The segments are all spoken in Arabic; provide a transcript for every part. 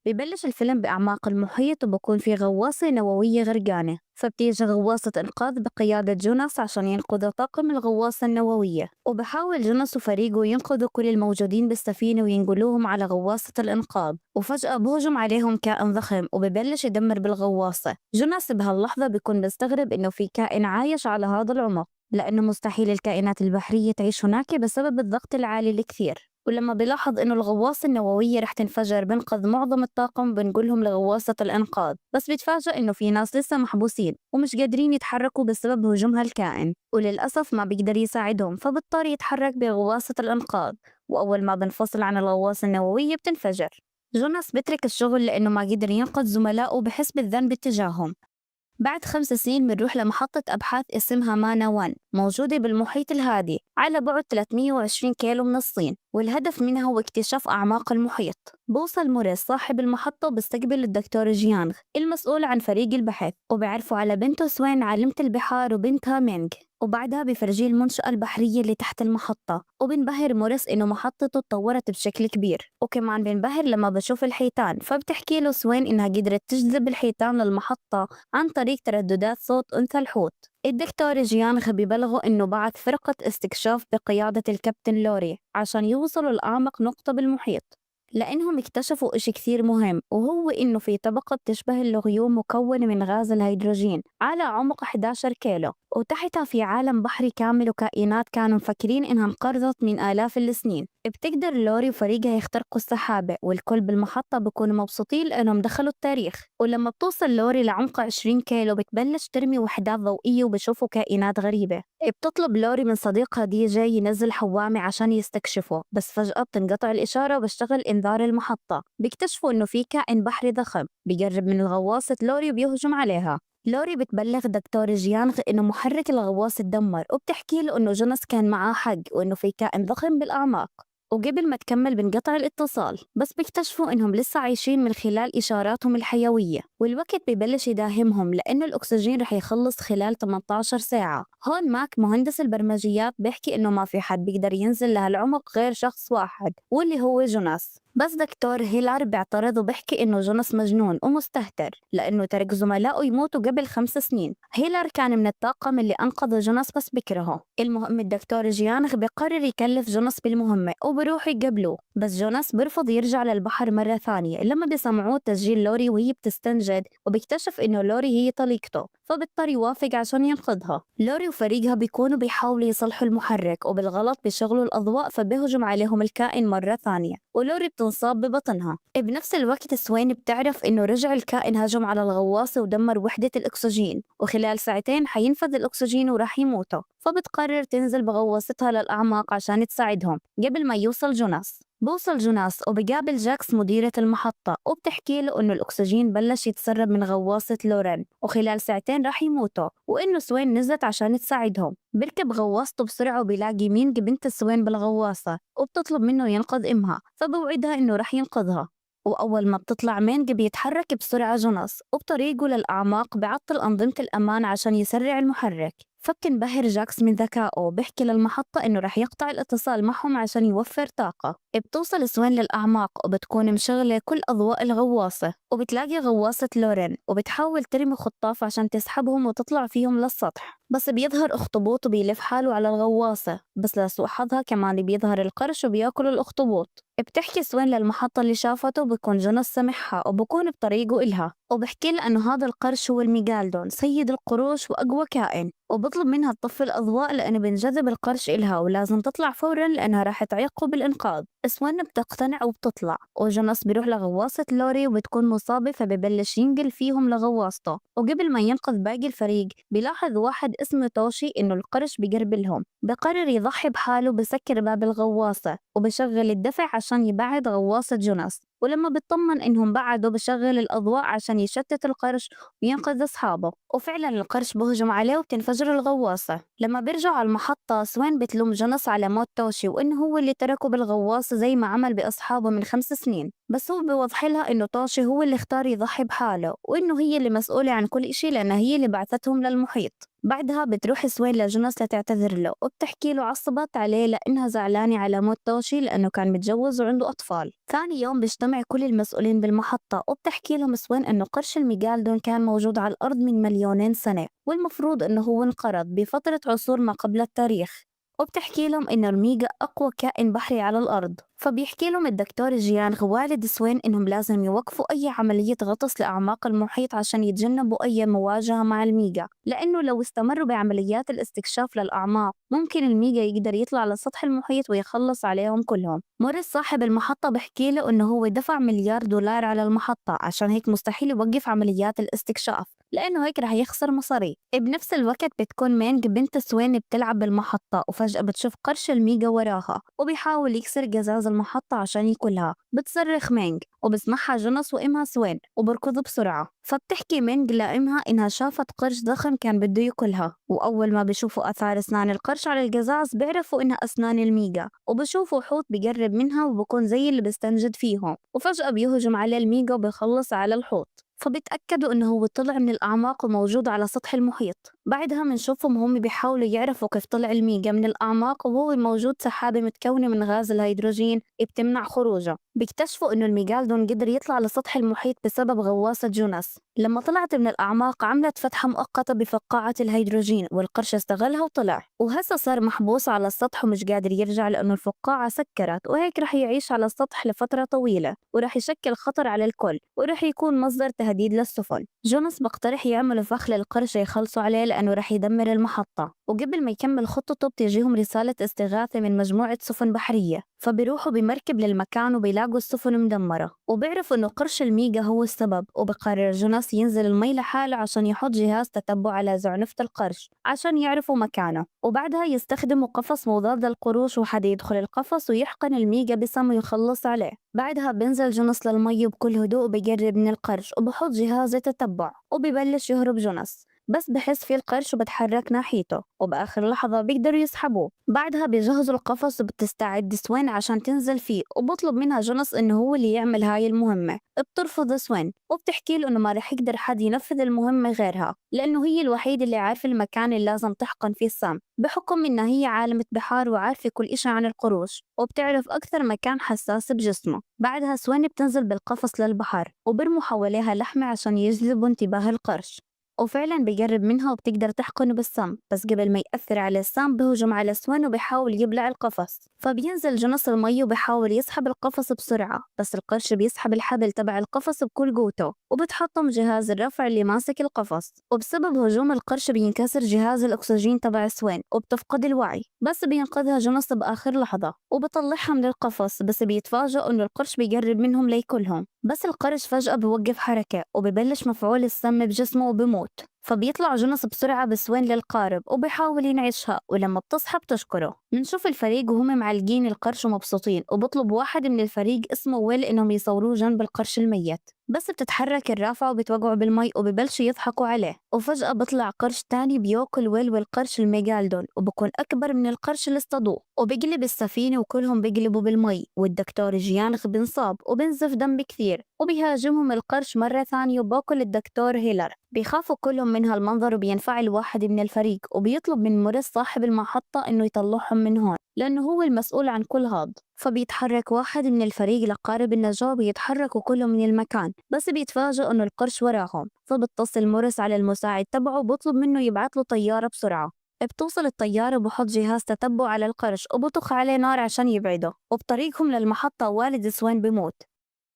ببلش الفيلم بأعماق المحيط وبكون في غواصة نووية غرقانة، فبتيجي غواصة إنقاذ بقيادة جوناس عشان ينقذوا طاقم الغواصة النووية. وبحاول جوناس وفريقه ينقذوا كل الموجودين بالسفينة وينقلوهم على غواصة الإنقاذ، وفجأة بهجم عليهم كائن ضخم وببلش يدمر بالغواصة. جوناس بهاللحظة بيكون بيستغرب إنه في كائن عايش على هذا العمق، لأنه مستحيل الكائنات البحرية تعيش هناك بسبب الضغط العالي الكثير. ولما بيلاحظ إنه الغواصة النووية رح تنفجر بنقذ معظم الطاقم وبنقلهم لغواصة الإنقاذ، بس بيتفاجأ إنه في ناس لسه محبوسين ومش قادرين يتحركوا بسبب هجوم هالكائن، وللأسف ما بيقدر يساعدهم فبضطر يتحرك بغواصة الإنقاذ. وأول ما بنفصل عن الغواصة النووية بتنفجر. جوناس بترك الشغل لأنه ما قدر ينقذ زملائه وبحس بالذنب اتجاههم. بعد 5 سنين بنروح لمحطة أبحاث اسمها مانا وان، موجودة بالمحيط الهادي على بعد 320 كيلو من الصين، والهدف منها هو اكتشاف أعماق المحيط. بوصل موريس صاحب المحطة وبيستقبل الدكتور جيانغ المسؤول عن فريق البحث، وبيعرفوا على بنته سوين عالمة البحار وبنتها مينغ. وبعدها بفرجيه المنشأة البحرية اللي تحت المحطة، وبنبهر موريس إنه محطته اتطورت بشكل كبير، وكمان بنبهر لما بشوف الحيتان، فبتحكي له سوين إنها قدرت تجذب الحيتان للمحطة عن طريق ترددات صوت أنثى الحوت. الدكتور جيانغ ببلغوا إنه بعث فرقة استكشاف بقيادة الكابتن لوري عشان يوصلوا لأعمق نقطة بالمحيط، لأنهم اكتشفوا إشي كثير مهم، وهو إنه في طبقة بتشبه الغيوم مكونة من غاز الهيدروجين على عمق 11 كيلو، وتحتها في عالم بحري كامل وكائنات كانوا مفكرين إنها انقرضت من آلاف السنين. بتقدر لوري وفريقها يخترقوا السحابة، والكل بالمحطة بيكونوا مبسوطين لأنهم دخلوا التاريخ. ولما بتوصل لوري لعمق 20 كيلو بتبلش ترمي وحدات ضوئية وبشوفوا كائنات غريبة. بتطلب لوري من صديقها دي جي ينزل حوامة عشان يستكشفوا، بس فجأة بتنقطع الإشارة وبشتغل إنذار المحطة. بيكتشفوا إنه في كائن بحري ضخم بيقرب من الغواصة لوري وبيهجم عليها. لوري بتبلغ دكتور جيانغ إنه محرك الغواصة اتدمر، وبتحكي له إنه جوناس كان معاه حق وإنه في كائن ضخم بالأعماق. وقبل ما تكمل بنقطع الاتصال، بس بيكتشفوا إنهم لسه عايشين من خلال إشاراتهم الحيوية، والوقت بيبلش يداهمهم لأنه الأكسجين رح يخلص خلال 18 ساعة. هون ماك مهندس البرمجيات بيحكي إنه ما في حد بيقدر ينزل لهالعمق غير شخص واحد، واللي هو جوناس. بس دكتور هيلار بيعترض وبيحكي إنه جوناس مجنون ومستهتر لأنه ترك زملائه يموتوا قبل 5 سنين. هيلار كان من الطاقم اللي أنقذ جوناس بس بكرهه. المهم الدكتور جيانغ بقرر يكلف جوناس بالمهمة وبروح يقبلوه، بس جوناس برفض يرجع للبحر مرة ثانية. لما بيسمعوه تسجيل لوري وهي بتستنجد وبيكتشف إنه لوري هي طليقته، فبيضطر يوافق عشان ينقذها. لوري وفريقها بيكونوا بيحاولوا يصلحوا المحرك وبالغلط بيشغلوا الأضواء، فبيهجم عليهم الكائن مرة ثانية ولوري بتنصاب ببطنها. بنفس الوقت سوين بتعرف إنه رجع الكائن هجم على الغواصة ودمر وحدة الأكسجين، وخلال ساعتين حينفذ الأكسجين وراح يموتوا، فبتقرر تنزل بغواصتها للأعماق عشان تساعدهم قبل ما يوصل جوناس. بوصل جوناس وبقابل جاكس مديرة المحطة، وبتحكي له إنه الأكسجين بلش يتسرب من غواصة لورين وخلال ساعتين راح يموتوا، وإنه سوين نزلت عشان تساعدهم. بركب غواصته بسرعة وبيلاقي مينج بنت سوين بالغواصة وبتطلب منه ينقذ إمها، فبوعدها إنه رح ينقذها. وأول ما بتطلع مينج بيتحرك بسرعة جوناس، وبطريقه للأعماق بيعطل أنظمة الأمان عشان يسرع المحرك. فبتنبهر جاكس من ذكائه وبيحكي للمحطة إنه رح يقطع الاتصال معهم عشان يوفر طاقة. بتوصل سوين للأعماق وبتكون مشغلة كل أضواء الغواصة، وبتلاقي غواصة لورين وبتحاول ترمي خطاف عشان تسحبهم وتطلع فيهم للسطح، بس بيظهر أخطبوط وبيلف حاله على الغواصة، بس لسوء حظها كمان بيظهر القرش وبياكل الأخطبوط. بتحكي سوين للمحطة اللي شافته بكون جوناس سمعها وبكون بطريقه إلها، وبحكي لها إنه هذا القرش هو الميجالدون سيد القروش وأقوى كائن، وبطلب منها تطفي الأضواء لأنه بنجذب القرش إلها ولازم تطلع فورا لأنها راح تعيقه بالإنقاذ. سوين بتقتنع وبتطلع، وجوناس بيروح لغواصة لوري وبتكون مصابة فببلش ينقل فيهم لغواصته. وقبل ما ينقذ باقي الفريق بيلاحظ واحد اسمه توشي إنه القرش بقرب لهم، بقرر يضحي بحاله بسكر باب الغواصة وبشغل الدفع عشان يبعد غواصة جوناس. ولما بيطمن إنهم بعدوا بشغل الأضواء عشان يشتت القرش وينقذ أصحابه، وفعلا القرش بهجم عليه وبتنفجر الغواصة. لما بيرجعوا على المحطة سوين بتلوم جوناس على موت توشي وإنه هو اللي تركه بالغواصة زي ما عمل بأصحابه من 5 سنين، بس هو بيوضح لها إنه طاشي هو اللي اختار يضحي بحاله، وإنه هي اللي مسؤولة عن كل إشي لأنها هي اللي بعثتهم للمحيط. بعدها بتروح سوين لجوناس لتعتذر له، وبتحكي له عصبت عليه لأنها زعلانة على موت توشي لأنه كان متجوز وعنده أطفال. ثاني يوم بيجتمع كل المسؤولين بالمحطة، وبتحكي لهم سوين إنه قرش الميجالدون كان موجود على الأرض من مليونين سنة، والمفروض إنه هو انقرض بفترة عصور ما قبل التاريخ. وبتحكي لهم إنه الميجا أقوى كائن بحري على الأرض. فبيحكي لهم الدكتور جيانغ والد سوين إنهم لازم يوقفوا أي عملية غطس لأعماق المحيط عشان يتجنبوا أي مواجهة مع الميجا، لأنه لو استمروا بعمليات الاستكشاف للأعماق ممكن الميجا يقدر يطلع لسطح المحيط ويخلص عليهم كلهم. موريس صاحب المحطة بحكي له إنه هو دفع $1,000,000 على المحطة، عشان هيك مستحيل يوقف عمليات الاستكشاف لأنه هيك رح يخسر مصاري. بنفس الوقت بتكون مينغ بنت سوين بتلعب بالمحطة، وفجأة بتشوف قرش الميجا وراها وبيحاول يكسر قزاز المحطة عشان ياكلها. بتصرخ مينغ وبسمعها جونس وإمها سوين وبركضوا بسرعة. فبتحكي مينغ لإمها إنها شافت قرش ضخم كان بده ياكلها، وأول ما بيشوفوا أثار أسنان القرش على القزاز بيعرفوا إنها أسنان الميجا، وبشوفوا حوت بيقرب منها وبكون زي اللي بيستنجد فيهم، وفجأة بيهجم على الميجا وبيخلص على الحوت. فبيتأكدوا إنه هو طلع من الأعماق وموجود على سطح المحيط. بعدها منشوفهم هم بيحاولوا يعرفوا كيف طلع الميجا من الأعماق وهو موجود سحابة متكونة من غاز الهيدروجين بتمنع خروجه. بيكتشفوا إنه الميجالدون قدر يطلع لسطح المحيط بسبب غواصة جوناس. لما طلعت من الأعماق عملت فتحة مؤقتة بفقاعة الهيدروجين، والقرش استغلها وطلع، وهسا صار محبوس على السطح ومش قادر يرجع لأنه الفقاعة سكرت، وهيك رح يعيش على السطح لفترة طويلة ورح يشكل خطر على الكل ورح يكون مصدر تهديد للسفن. جوناس بقترح يعملوا فخ للقرش يخلصوا عليه لأنه رح يدمر المحطة، وقبل ما يكمل خطته بتجيهم رسالة استغاثة من مجموعة سفن بحرية. فبيروحوا بمركب للمكان وبيلاقوا السفن مدمرة، وبيعرفوا إنه قرش الميجا هو السبب. وبقرر جوناس ينزل المي لحاله عشان يحط جهاز تتبع على زعنفة القرش عشان يعرفوا مكانه، وبعدها يستخدموا قفص مضاد للقروش وحدا يدخل القفص ويحقن الميجا بسم ويخلص عليه. بعدها بنزل جوناس للمي بكل هدوء وبيقرب من القرش وبحط جهاز تتبع وبيبلش يهرب جوناس، بس بحس فيه القرش وبتحرك ناحيته، وبآخر لحظة بيقدروا يسحبوه. بعدها بيجهزوا القفص وبتستعد سوين عشان تنزل فيه، وبطلب منها جوناس إنه هو اللي يعمل هاي المهمة. بترفض سوين وبتحكي له إنه ما رح يقدر حد ينفذ المهمة غيرها، لأنه هي الوحيدة اللي عارفة المكان اللي لازم تحقن فيه السم، بحكم إنها هي عالمة بحار وعارفة كل إشي عن القروش وبتعرف أكثر مكان حساس بجسمه. بعدها سوين بتنزل بالقفص للبحر وبرموا حواليها لحمة عشان يجذبوا انتباه القرش، وفعلا بيقرب منها وبتقدر تحقنه بالسم، بس قبل ما يأثر على السم بهجم على سوين وبيحاول يبلع القفص. فبينزل جنس المي وبيحاول يسحب القفص بسرعة، بس القرش بيسحب الحبل تبع القفص بكل قوته وبتحطم جهاز الرفع اللي ماسك القفص، وبسبب هجوم القرش بينكسر جهاز الأكسجين تبع سوين وبتفقد الوعي. بس بينقذها جنس بآخر لحظة وبطلعها من القفص، بس بيتفاجئوا إنه القرش بيقرب منهم ليكلهم. بس القرش فجأة بوقف حركة وببلش مفعول السم بجسمه وبموت. فبيطلع جونس بسرعة بسوين للقارب وبيحاول ينعشها، ولما بتصحى بتشكره. منشوف الفريق وهم معلقين القرش ومبسوطين، وبطلب واحد من الفريق اسمه ويل إنهم يصوروه جنب القرش الميت. بس بتتحرك الرافعة وبتوقعوا بالمي وببلشوا يضحكوا عليه، وفجأة بيطلع قرش تاني بياكل ويل والقرش الميجالدون، وبكون أكبر من القرش اللي اصطادوه وبيقلب السفينة وكلهم بيقلبوا بالمي، والدكتور جيانغ بنصاب وبنزف دم كثير وبيهاجمهم القرش مرة ثانية وباكل الدكتور هيلر. بيخافوا كلهم من هالمنظر وبينفعل واحد من الفريق وبيطلب من موريس صاحب المحطة إنه يطلعهم من هون لأنه هو المسؤول عن كل هاد. فبيتحرك واحد من الفريق لقارب النجاة وبيتحركوا كلهم من المكان، بس بيتفاجئوا إنه القرش وراهم. فبتصل موريس على المساعد تبعه وبطلب منه يبعث له طيارة بسرعة. بتوصل الطيارة وبحط جهاز تتبع على القرش وبطخ عليه نار عشان يبعده، وبطريقهم للمحطة والد سوين بموت.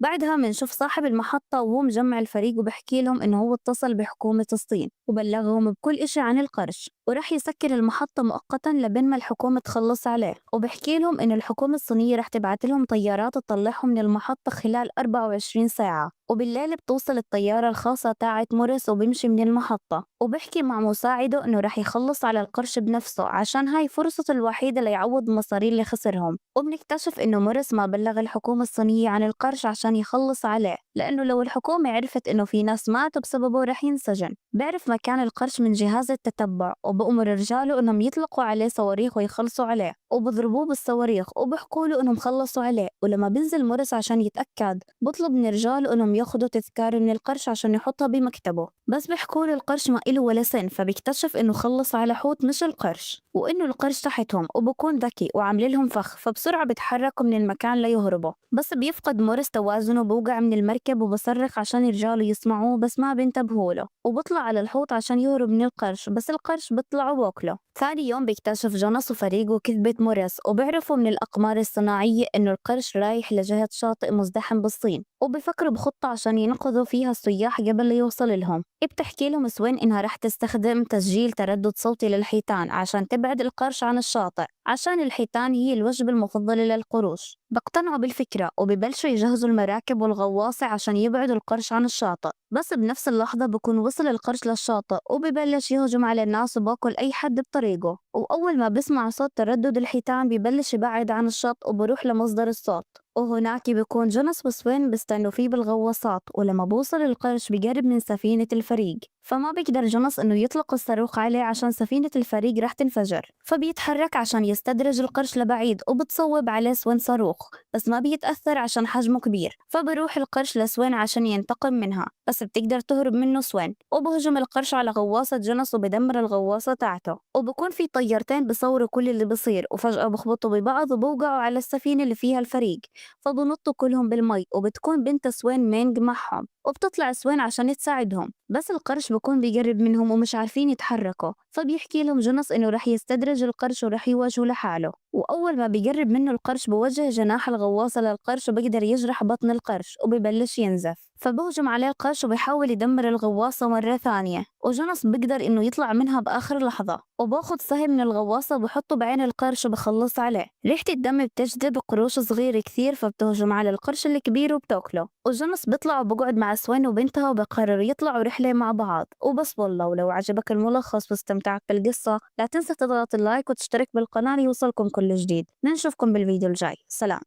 بعدها منشوف صاحب المحطة وهو مجمع الفريق وبحكي لهم إنه هو اتصل بحكومة الصين وبلغهم بكل إشي عن القرش ورح يسكر المحطة مؤقتا لبين ما الحكومة تخلص عليه، وبحكي لهم إن الحكومة الصينية رح تبعت لهم طيارات تطلعهم من المحطة خلال 24 ساعة. وبالليل بتوصل الطيارة الخاصة تاعت موريس وبيمشي من المحطة وبحكي مع مساعده إنه رح يخلص على القرش بنفسه عشان هاي فرصته الوحيدة ليعوض مصاري اللي خسرهم. وبنكتشف إنه موريس ما بلغ الحكومة الصينية عن القرش عشان يخلص عليه، لأنه لو الحكومة عرفت إنه في ناس ماتوا بسببه رح ينسجن. بيعرف مكان القرش من جهاز التتبع وبأمر رجاله إنهم يطلقوا عليه صواريخ ويخلصوا عليه، وبضربوه بالصواريخ وبحكوا له إنهم خلصوا عليه. ولما بنزل موريس عشان يتأكد بطلب من رجاله إنهم ياخدوا تذكار من القرش عشان يحطها بمكتبه، بس بيحكوا له القرش ما إله ولا سن، فبيكتشف إنه خلص على حوت مش القرش، وإنه القرش تحتهم وبكون ذكي وعامل لهم فخ، فبسرعة بيتحركوا من المكان ليهربوا. بس بيفقد موريس توازنه، بوقع من المركب وبصرخ عشان رجاله يسمعوه بس ما بينتبهوا له، وبطلع على الحوت عشان يهرب من القرش، بس القرش بيطلع وباكله. ثاني يوم بيكتشف جوناس وفريقه كذبة موريس، وبيعرفوا من الأقمار الصناعية إنه القرش رايح لجهة شاطئ مزدحم بالصين، وبفكروا بخطة عشان ينقذوا فيها السياح قبل لا يوصل لهم. بتحكي لهم سوين إنها رح تستخدم تسجيل تردد صوتي للحيتان عشان تبعد القرش عن الشاطئ، عشان الحيتان هي الوجبة المفضلة للقروش. بقتنعوا بالفكرة وببلشوا يجهزوا المراكب والغواصة عشان يبعدوا القرش عن الشاطئ، بس بنفس اللحظة بكون وصل القرش للشاطئ وببلش يهجم على الناس وباكل أي حد بطريقه. وأول ما بسمع صوت تردد الحيتان ببلش يبعد عن الشط وبروح لمصدر الصوت، وهناك بيكون جوناس وسوين بيستنوا فيه بالغواصات. ولما بوصل القرش بيقرب من سفينة الفريق، فما بيقدر جوناس إنه يطلق الصاروخ عليه عشان سفينة الفريق رح تنفجر، فبيتحرك عشان يستدرج القرش لبعيد وبتصوب عليه سوين صاروخ، بس ما بيتأثر عشان حجمه كبير. فبروح القرش لسوين عشان ينتقم منها، بس بتقدر تهرب منه سوين، وبهجم القرش على غواصة جوناس وبدمر الغواصة تاعته. وبكون في طيارتين بصوروا كل اللي بصير، وفجأة بخبطوا ببعض وبوقعوا على السفينة اللي فيها الفريق، فبنطوا كلهم بالمي. وبتكون بنت سوين مينج معهم، وبتطلع سوين عشان تساعدهم، بس القرش بكون بيقرب منهم ومش عارفين يتحركوا، فبيحكي لهم جوناس إنه رح يستدرج القرش ورح يواجهه لحاله. وأول ما بيقرب منه القرش بوجه جناح الغواصة للقرش وبيقدر يجرح بطن القرش وبيبلش ينزف، فبهجم عليه القرش وبيحاول يدمر الغواصة مرة ثانية، وجوناس بيقدر إنه يطلع منها بآخر لحظة، وباخد سهم من الغواصة وبحطه بعين القرش وبخلص عليه. ريحة الدم بتجذب قروش صغيرة كثير، فبتهجم على القرش الكبير وبتاكله. وجوناس بيطلع وبقعد مع سوين وبنتها وبقرروا يطلعوا رحلة مع بعض. وبس والله، ولو عجبك الملخص واستمتعت بالقصة لا تنسى تضغط اللايك وتشترك بالقناة ليوصلكم كل جديد. نشوفكم بالفيديو الجاي. سلام.